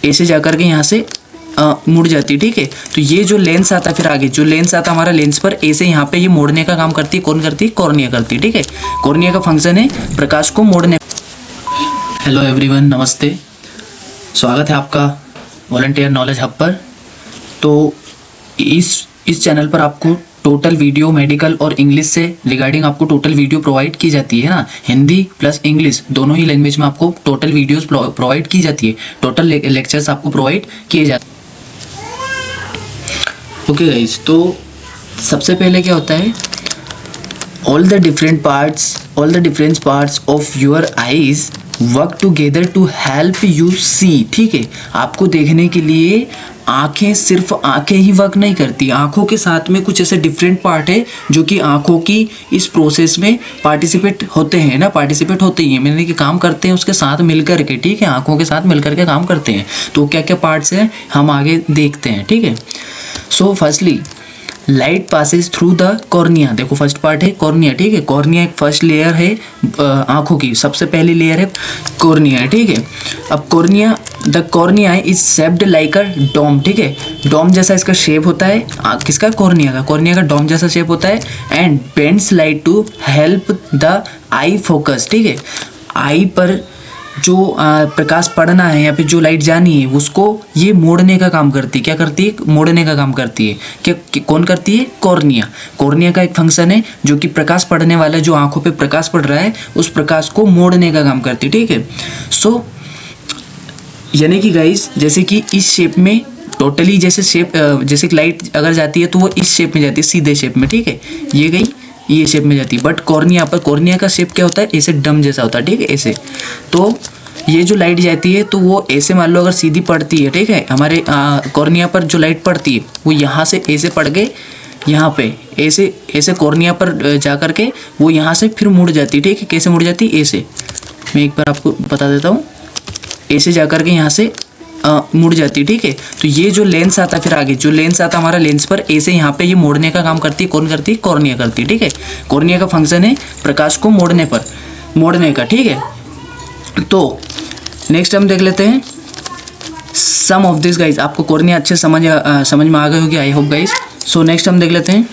ए से जाकर के यहाँ से मुड़ जाती है, ठीक है। तो ये जो लेंस आता है, फिर आगे जो लेंस आता है हमारा लेंस पर ए से यहाँ पे ये मोड़ने का काम करती है। कौन करती है? कॉर्निया करती है, ठीक है। कॉर्निया का फंक्शन है प्रकाश को मोड़ने। हेलो एवरीवन, नमस्ते, स्वागत है आपका वॉलंटियर नॉलेज हब पर। तो इस चैनल पर आपको टोटल वीडियो मेडिकल और इंग्लिश से रिगार्डिंग आपको टोटल वीडियो प्रोवाइड की जाती है ना, हिंदी प्लस इंग्लिश दोनों ही लैंग्वेज में आपको टोटल वीडियोस प्रोवाइड की जाती है, टोटल लेक्चर्स आपको प्रोवाइड किए जाते हैं। ओके गाइस, तो सबसे पहले क्या होता है, all the different parts of your eyes work together to help you see, ठीक है। आपको देखने के लिए आंखें, सिर्फ आंखें ही वर्क नहीं करती, आंखों के साथ में कुछ ऐसे डिफरेंट पार्ट है जो कि आंखों की इस प्रोसेस में पार्टिसिपेट होते हैं ना, पार्टिसिपेट होते ही हैं, मैंने कि काम करते हैं उसके साथ मिलकर के, ठीक है, आंखों के साथ मिलकर के काम करते हैं। तो क्या क्या पार्ट्स हैं हम आगे देखते हैं, ठीक है। So firstly light passes through the cornea. देखो फर्स्ट पार्ट है कॉर्निया, ठीक है। कॉर्निया एक फर्स्ट लेयर है आंखों की, सबसे पहली लेयर है कॉर्निया, ठीक है। अब the cornea is shaped like a dome, ठीक है। डोम जैसा इसका शेप होता है, किसका? कॉर्निया का डोम जैसा शेप होता है। And bends light to help the eye focus, ठीक है। आई पर जो प्रकाश पड़ना है, यहाँ पे जो लाइट जानी है उसको ये मोड़ने का काम करती है। क्या करती है? मोड़ने का काम करती है। क्या कौन करती है? कॉर्निया का एक फंक्शन है जो कि प्रकाश पड़ने वाला, जो आंखों पे प्रकाश पड़ रहा है उस प्रकाश को मोड़ने का काम करती है, ठीक है। सो यानी कि गाइस, जैसे कि इस शेप में टोटली जैसे लाइट अगर जाती है तो वो इस शेप में जाती है, सीधे शेप में, ठीक है। ये गई ये शेप में जाती है। बट कॉर्निया का शेप क्या होता है? ऐसे डम जैसा होता है, ठीक है, ऐसे। तो ये जो लाइट जाती है तो वो ऐसे मान लो अगर सीधी पड़ती है, ठीक है, हमारे कॉर्निया पर जो लाइट पड़ती है वो यहाँ से ऐसे पड़ के यहाँ पे ऐसे कॉर्निया पर जा कर के वो यहाँ से फिर मुड़ जाती है, ठीक है। कैसे मुड़ जाती है? ऐसे, मैं एक बार आपको बता देता हूँ, ऐसे जा कर के यहाँ से मुड़ जाती है, ठीक है। तो ये जो लेंस आता है, फिर आगे जो लेंस आता है हमारा लेंस पर ऐसे यहाँ पे ये मोड़ने का काम करती है। कौन करती है? कॉर्निया करती है, ठीक है। कॉर्निया का फंक्शन है प्रकाश को मोड़ने का, ठीक है। तो नेक्स्ट हम देख लेते हैं सम ऑफ दिस गाइस। आपको कॉर्निया अच्छे समझ में आ गई होगी, I hope guys. So next हम देख लेते हैं।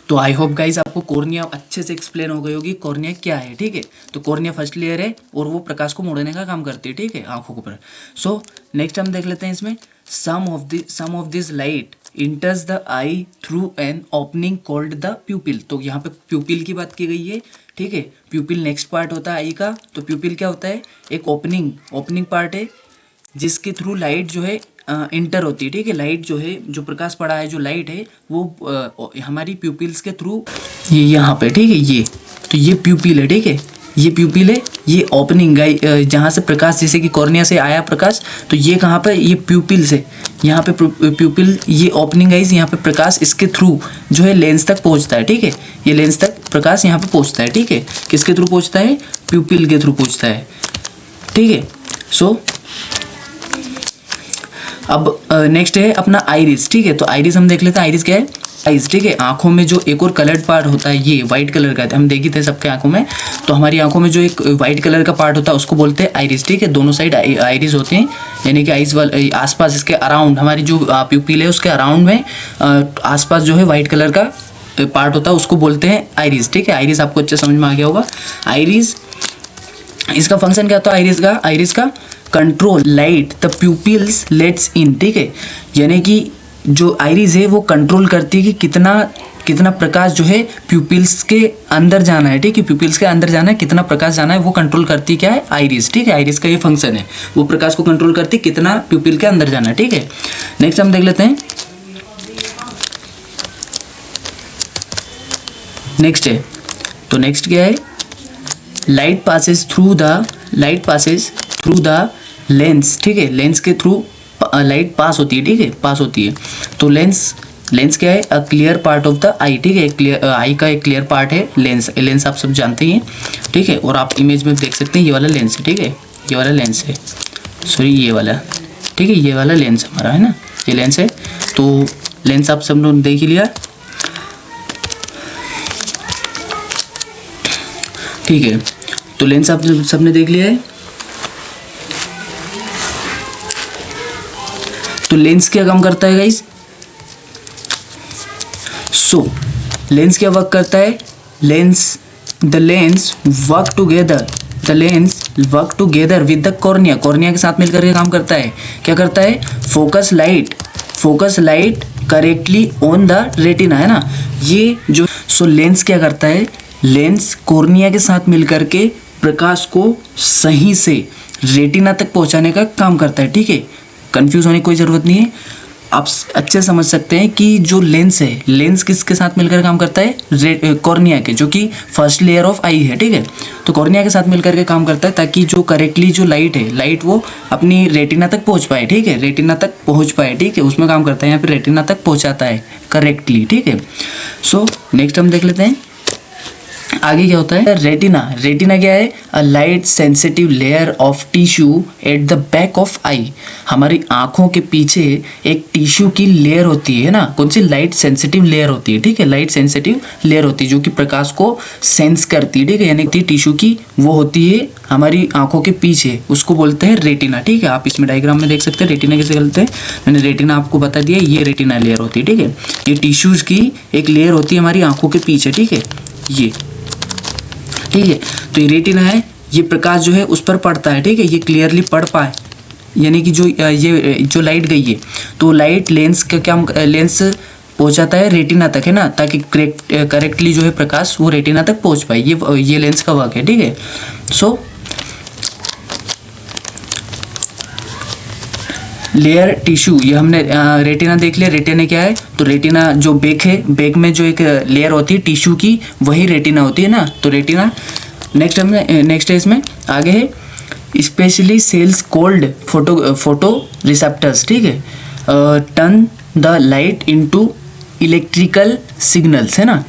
तो आई होप गाइस आपको कॉर्निया अच्छे से एक्सप्लेन हो गई होगी कॉर्निया क्या है, ठीक है। तो कॉर्निया फर्स्ट लेयर है और वो प्रकाश को मोड़ने का काम करती है, ठीक है, आंखों के ऊपर। सो नेक्स्ट हम देख लेते हैं इसमें some of this light enters the eye through an opening called the pupil. तो यहाँ पे प्यूपिल की बात की गई है, ठीक है। प्यूपिल नेक्स्ट पार्ट होता है आई का। तो प्यूपिल क्या होता है? एक ओपनिंग पार्ट है जिसके थ्रू लाइट जो है इंटर होती है, ठीक है। लाइट जो है, जो प्रकाश पड़ा है, जो लाइट है वो हमारी प्यूपिल्स के थ्रू ये यहाँ पे, ठीक है, ये प्यूपिल है, ठीक है। ये प्यूपिल है, ये ओपनिंग जहाँ से प्रकाश, जैसे कि कॉर्निया से आया प्रकाश, तो ये कहाँ पे? ये प्यूपिल से यहाँ पे प्यूपिल, ये ओपनिंग गाइस, यहाँ पे प्रकाश इसके थ्रू जो है लेंस तक पहुँचता है, ठीक है। ये लेंस तक प्रकाश यहाँ पे पहुँचता है, ठीक है। किसके थ्रू पहुँचता है? प्यूपिल के थ्रू पहुँचता है, ठीक है। सो अब नेक्स्ट है अपना आइरिस, ठीक है। तो आइरिस हम देख लेते हैं। आइरिस क्या है? आइज, ठीक है। आंखों में जो एक और कलर्ड पार्ट होता है, ये व्हाइट कलर का हम देखे थे सबके आंखों में। तो हमारी आंखों में जो एक व्हाइट कलर का पार्ट होता है उसको बोलते हैं आइरिस, ठीक है। दोनों साइड आइरिस होते हैं, यानी कि आइज वाले आसपास, इसके अराउंड, हमारी जो प्यूपिल है उसके अराउंड में आसपास जो है व्हाइट कलर का पार्ट होता है उसको बोलते हैं आइरिस, ठीक है। आइरिस आपको अच्छे समझ में आ गया होगा। आइरिस, इसका फंक्शन क्या होता है आइरिस का? Control light the pupils let's इन, ठीक है। यानी कि जो आइरिस है वो कंट्रोल करती है कि कितना प्रकाश जो है प्यूपिल्स के अंदर जाना है, ठीक है। प्यूपिल्स के अंदर जाना है, कितना प्रकाश जाना है वो कंट्रोल करती क्या है? आइरिस, ठीक है। आइरिस का ये फंक्शन है, वो प्रकाश को कंट्रोल करती है कितना प्यूपिल के अंदर जाना है, ठीक है। नेक्स्ट हम देख लेते हैं। नेक्स्ट है, तो नेक्स्ट क्या है? Light passes through the lens, ठीक है। लेंस के थ्रू लाइट पास होती है, ठीक है, पास होती है। तो लेंस क्या है? A clear part of the eye, ठीक है। आई का एक क्लियर पार्ट है लेंस आप सब जानते हैं, ठीक है। और आप इमेज में देख सकते हैं ये वाला लेंस है, ठीक है, ये वाला लेंस है, सॉरी ये वाला, ठीक है, ये वाला लेंस हमारा है ना, ये लेंस है। तो लेंस आप सब लोग देख ही लिया, ठीक है। तो लेंस आप सबने देख लिया है। तो लेंस क्या काम करता है गाइस? सो लेंस क्या वर्क करता है? The lens work together with the cornea, cornea के साथ मिलकर के काम करता है। क्या करता है? Focus light correctly on the retina, है ना। ये जो लेंस क्या करता है? लेंस कॉर्निया के साथ मिलकर के प्रकाश को सही से रेटिना तक पहुंचाने का काम करता है, ठीक है। कंफ्यूज होने की कोई ज़रूरत नहीं है, आप अच्छे समझ सकते हैं कि जो लेंस है, लेंस किसके साथ मिलकर काम करता है? कॉर्निया के, जो कि फर्स्ट लेयर ऑफ आई है, ठीक है। तो कॉर्निया के साथ मिलकर के काम करता है ताकि जो करेक्टली जो लाइट है, लाइट वो अपनी रेटिना तक पहुंच पाए, ठीक है, रेटिना तक पहुंच पाए, ठीक है, उसमें काम करता है, यहाँ पे रेटिना तक पहुंचाता है करेक्टली, ठीक है। सो नेक्स्ट हम देख लेते हैं आगे क्या होता है। रेटिना क्या है? A light sensitive layer of tissue at the back of eye. हमारी आंखों के पीछे एक टिश्यू की लेयर होती है ना, कौन सी? लाइट सेंसिटिव लेयर होती है, ठीक है, लाइट सेंसिटिव लेयर होती है जो कि प्रकाश को सेंस करती है, ठीक है, यानी टिश्यू की वो होती है हमारी आंखों के पीछे, उसको बोलते हैं रेटिना, ठीक है। आप इसमें डायग्राम में देख सकते हैं रेटिना कैसे बोलते हैं। मैंने रेटिना आपको बता दिया, ये रेटिना लेयर होती है, ठीक है। ये टिश्यूज की एक लेयर होती है हमारी आंखों के पीछे, ठीक है, ये, ठीक है। तो ये रेटिना है, ये प्रकाश जो है उस पर पड़ता है, ठीक है, ये क्लियरली पड़ पाए, यानी कि जो लाइट गई है तो लाइट लेंस का क्या, लेंस पहुंचाता है रेटिना तक, है ना, ताकि करेक्टली जो है प्रकाश वो रेटिना तक पहुंच पाए। ये लेंस का वर्क है, ठीक है। सो लेयर टिश्यू, ये हमने रेटिना देख लिया। रेटिना क्या है? तो रेटिना जो बेक है, बेक में जो एक लेयर होती है टिश्यू की, वही रेटिना होती है ना, तो रेटिना। नेक्स्ट है इसमें आगे है specially cells called photo receptors, ठीक है, turn the light into electrical signals, है ना।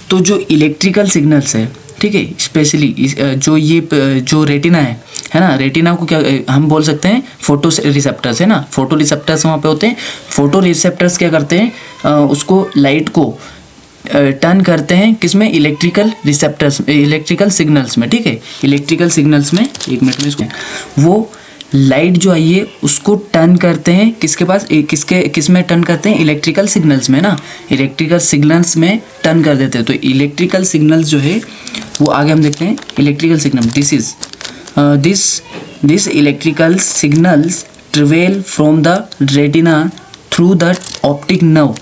तो जो इलेक्ट्रिकल सिग्नल्स है, ठीक है, स्पेशली जो रेटिना है ना, रेटिना को क्या हम बोल सकते हैं? फोटो रिसेप्टर्स, है ना, फोटो रिसेप्टर्स वहाँ पे होते हैं। फोटो रिसेप्टर्स क्या करते हैं? उसको लाइट को टर्न करते हैं किसमें? इलेक्ट्रिकल रिसेप्टर्स, इलेक्ट्रिकल सिग्नल्स में, ठीक है, इलेक्ट्रिकल सिग्नल्स में। एक मिनट में इसको, वो लाइट जो आई है उसको टर्न करते हैं किसके पास? किसमें टर्न करते हैं? इलेक्ट्रिकल सिग्नल्स में ना, इलेक्ट्रिकल सिग्नल्स में टर्न कर देते हैं। तो इलेक्ट्रिकल सिग्नल्स जो है वो आगे हम देखते हैं। Electrical signal, this electrical signals travel from the retina through the optic nerve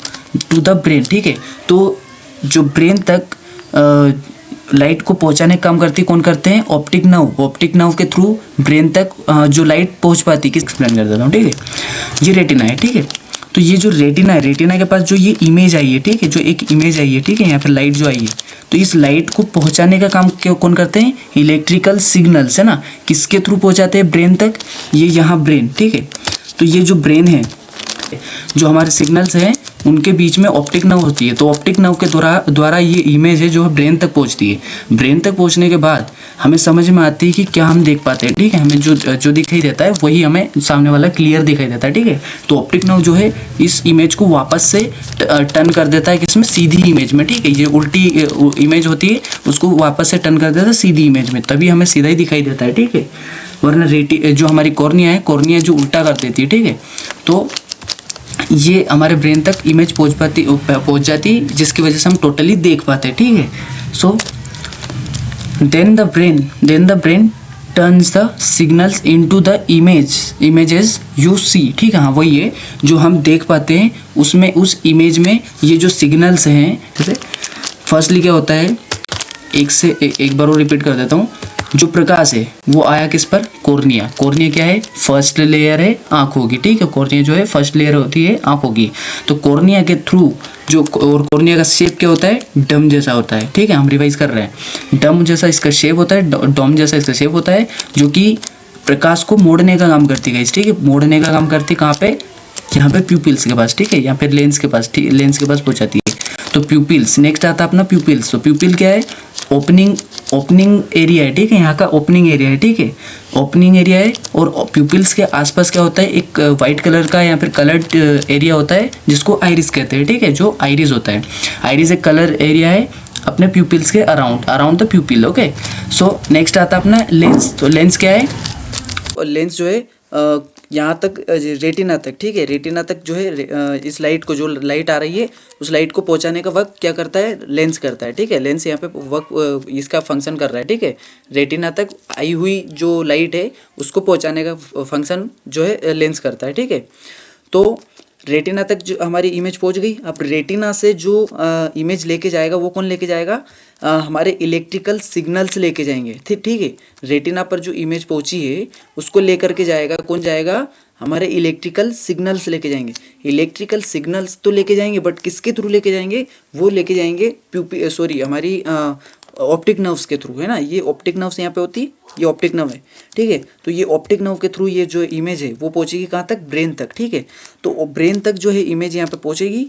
to the brain, ठीक है। तो जो ब्रेन तक लाइट को पहुंचाने का काम कौन करते हैं? ऑप्टिक नर्व के थ्रू ब्रेन तक जो लाइट पहुंच पाती है, एक्सप्लेन कर देता हूँ, ठीक है। ये रेटिना है, ठीक है। तो ये जो रेटिना है, रेटिना के पास जो ये इमेज आई है, ठीक है, जो एक इमेज आई है, ठीक है, यहाँ पर लाइट जो आई है, तो इस लाइट को पहुंचाने का काम कौन करते हैं? इलेक्ट्रिकल सिग्नल्स, है ना। किसके थ्रू पहुंचाते हैं? ब्रेन तक। ये यहाँ ब्रेन, ठीक है। तो ये जो ब्रेन है, जो हमारे सिग्नल्स हैं उनके बीच में ऑप्टिक नर्व होती है, तो ऑप्टिक नर्व के द्वारा ये इमेज है जो ब्रेन तक पहुंचती है। ब्रेन तक पहुंचने के बाद हमें समझ में आती है कि क्या हम देख पाते हैं, ठीक है, हमें जो दिखाई देता है वही हमें सामने वाला क्लियर दिखाई देता है, ठीक है। तो ऑप्टिक नर्व जो है इस इमेज को वापस से टर्न कर देता है किसमें? सीधी इमेज में, ठीक है। ये उल्टी इमेज होती है, उसको वापस से टर्न कर देता है सीधी इमेज में, तभी हमें सीधा ही दिखाई देता है, ठीक है। वरना जो हमारी कॉर्निया है, कॉर्निया जो उल्टा कर देती है, ठीक है, तो ये हमारे ब्रेन तक इमेज पहुंच जाती, जिसकी वजह से हम टोटली देख पाते हैं, ठीक है। So then the brain turns the signals into the images you see, ठीक है, हाँ वही है जो हम देख पाते हैं, उसमें उस इमेज में ये जो सिग्नल्स हैं, जैसे फर्स्टली क्या होता है, एक बार और रिपीट कर देता हूँ। जो प्रकाश है वो आया किस पर? कॉर्निया। कॉर्निया क्या है? फर्स्ट लेयर है आंखों की, ठीक है। कॉर्निया जो है फर्स्ट लेयर होती है आंखों की। तो कॉर्निया के थ्रू और कॉर्निया का शेप क्या होता है? डम जैसा होता है, ठीक है, हम रिवाइज कर रहे हैं। डम जैसा इसका शेप होता है, डोम जैसा इसका शेप होता है, जो कि प्रकाश को मोड़ने का काम करती है, ठीक है। मोड़ने का काम करती है कहाँ पे? यहाँ पे प्यूपिल्स के पास, ठीक है, यहाँ पे लेंस के पास, ठीक, लेंस के पास पहुँचाती है। तो प्यूपिल्स, नेक्स्ट आता है अपना प्यूपिल्स। तो प्यूपिल क्या है? ओपनिंग एरिया है, ठीक है, यहाँ का ओपनिंग एरिया है, ठीक है, ओपनिंग एरिया है। और प्यूपिल्स के आसपास क्या होता है? एक वाइट कलर का या फिर कलर्ड एरिया होता है जिसको आइरिस कहते हैं, ठीक है, जो आइरिस होता है। आइरिस एक कलर एरिया है अपने प्यूपिल्स के around the प्यूपिल, okay. So next आता है अपना लेंस। तो लेंस क्या है? और लेंस जो है यहाँ तक रेटिना तक, ठीक है, रेटिना तक जो है इस लाइट को, जो लाइट आ रही है उस लाइट को पहुँचाने का वर्क क्या करता है, लेंस करता है, ठीक है। लेंस यहाँ पे वर्क इसका फंक्शन कर रहा है, ठीक है। रेटिना तक आई हुई जो लाइट है उसको पहुँचाने का फंक्शन जो है लेंस करता है, ठीक है। तो रेटिना तक जो हमारी इमेज पहुंच गई, अब रेटिना से जो इमेज लेके जाएगा वो कौन लेके जाएगा, हमारे इलेक्ट्रिकल सिग्नल्स लेके जाएंगे, ठीक है। रेटिना पर जो इमेज पहुंची है उसको लेकर के जाएगा, कौन जाएगा, हमारे इलेक्ट्रिकल सिग्नल्स लेके जाएंगे। इलेक्ट्रिकल सिग्नल्स तो लेके जाएंगे, बट किसके थ्रू लेके जाएंगे, वो लेके जाएंगे हमारी ऑप्टिक नर्व्स के थ्रू, है ना। ये ऑप्टिक नर्व्स यहाँ पे होती, ये ऑप्टिक नर्व है, ठीक है। तो ये ऑप्टिक नर्व के थ्रू ये जो इमेज है वो पहुंचेगी कहाँ तक, ब्रेन तक, ठीक है। तो ब्रेन तक जो है इमेज यहाँ पे पहुंचेगी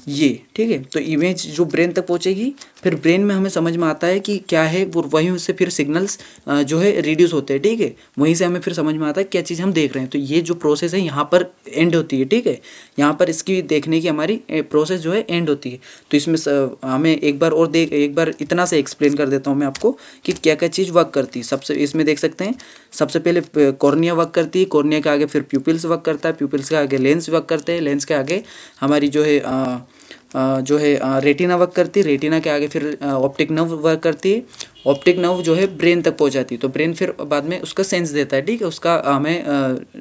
ये, ठीक है। तो इमेज जो ब्रेन तक पहुंचेगी, फिर ब्रेन में हमें समझ में आता है कि क्या है वो, वहीं से फिर सिग्नल्स जो है रिड्यूस होते हैं, ठीक है। वहीं से हमें फिर समझ में आता है क्या चीज़ हम देख रहे हैं। तो ये जो प्रोसेस है यहाँ पर एंड होती है, ठीक है। यहाँ पर इसकी देखने की हमारी प्रोसेस जो है एंड होती है। तो इसमें हमें एक बार इतना से एक्सप्लेन कर देता हूँ मैं आपको कि क्या क्या चीज़ वर्क करती है। सबसे इसमें देख सकते हैं, सबसे पहले कॉर्निया वर्क करती है, कॉर्निया के आगे फिर प्यूपिल्स वर्क करता है, प्यूपिल्स के आगे लेंस वर्क करते हैं, लेंस के आगे हमारी जो है रेटिना वर्क करती है, रेटिना के आगे फिर ऑप्टिक नर्व वर्क करती है, ऑप्टिक नर्व जो है ब्रेन तक पहुंचाती है। तो ब्रेन फिर बाद में उसका सेंस देता है, ठीक है, उसका हमें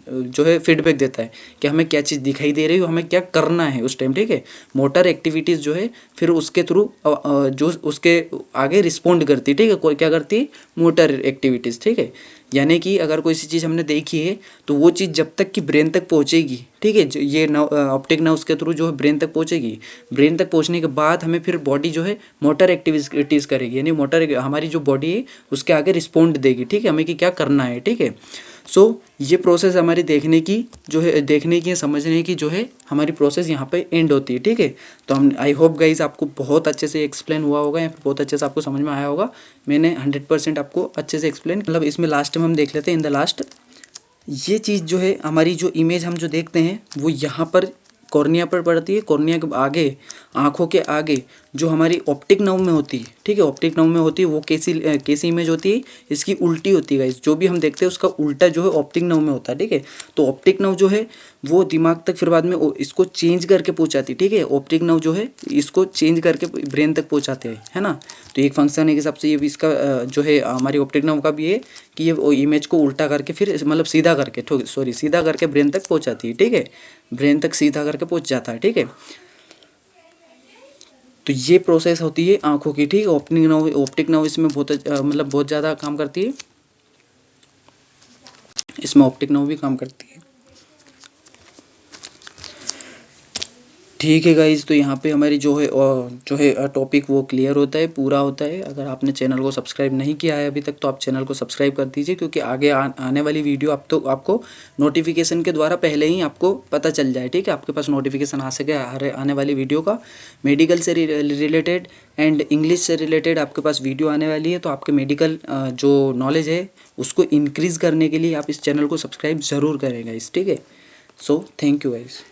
जो है फीडबैक देता है कि हमें क्या चीज़ दिखाई दे रही है, हमें क्या करना है उस टाइम, ठीक है। मोटर एक्टिविटीज़ जो है फिर उसके थ्रू जो उसके आगे रिस्पॉन्ड करती है, ठीक है। कोई क्या करती है, मोटर एक्टिविटीज़, ठीक है। यानी कि अगर कोई सी चीज़ हमने देखी है तो वो चीज़ जब तक कि ब्रेन तक पहुंचेगी, ठीक है, ये ऑप्टिक नर्व्स के थ्रू जो है ब्रेन तक पहुंचेगी, ब्रेन तक पहुंचने के बाद हमें फिर बॉडी जो है मोटर एक्टिविटीज़ करेगी, यानी मोटर हमारी जो बॉडी है उसके आगे रिस्पॉन्ड देगी, ठीक है, हमें कि क्या करना है, ठीक है। सो ये प्रोसेस हमारी देखने की समझने की जो है हमारी प्रोसेस यहाँ पे एंड होती है, ठीक है। तो हम आई होप गाइज आपको बहुत अच्छे से एक्सप्लेन हुआ होगा या फिर बहुत अच्छे से आपको समझ में आया होगा। मैंने 100% आपको अच्छे से एक्सप्लेन, मतलब इसमें लास्ट में हम देख लेते हैं इन द लास्ट, ये चीज़ जो है हमारी जो इमेज हम जो देखते हैं वो यहाँ पर कॉर्निया पर पड़ती है, कॉर्निया के आगे, आँखों के आगे जो हमारी ऑप्टिक नर्व में होती है, ठीक है, ऑप्टिक नर्व में होती है, वो कैसी इमेज होती है, इसकी उल्टी होती है गाइस। जो भी हम देखते हैं उसका उल्टा जो है ऑप्टिक नर्व में होता है, ठीक है। तो ऑप्टिक नर्व जो है वो दिमाग तक फिर बाद में इसको चेंज करके पहुंचाती है, ठीक है। ऑप्टिक नर्व जो है इसको चेंज करके ब्रेन तक पहुंचाते हैं, है ना। तो एक फंक्शन है के हिसाब से ये भी इसका जो है हमारी ऑप्टिक नर्व का भी है कि ये इमेज को उल्टा करके फिर मतलब सीधा करके ब्रेन तक पहुंचाती है, ठीक है। ब्रेन तक सीधा करके पहुंच जाता है, ठीक है। तो ये प्रोसेस होती है आंखों की, ठीक है। ऑप्टिक नर्व इसमें बहुत ज़्यादा काम करती है, इसमें ऑप्टिक नर्व भी काम करती है, ठीक है गाइज। तो यहाँ पे हमारी जो है टॉपिक वो क्लियर होता है, पूरा होता है। अगर आपने चैनल को सब्सक्राइब नहीं किया है अभी तक तो आप चैनल को सब्सक्राइब कर दीजिए, क्योंकि आगे आने वाली वीडियो आपको नोटिफिकेशन के द्वारा पहले ही आपको पता चल जाए, ठीक है। आपके पास नोटिफिकेशन आ सके आने वाली वीडियो का, मेडिकल से रिलेटेड एंड इंग्लिश से रिलेटेड आपके पास वीडियो आने वाली है। तो आपके मेडिकल जो नॉलेज है उसको इंक्रीज़ करने के लिए आप इस चैनल को सब्सक्राइब ज़रूर करें गाइज, ठीक है। So thank you guys.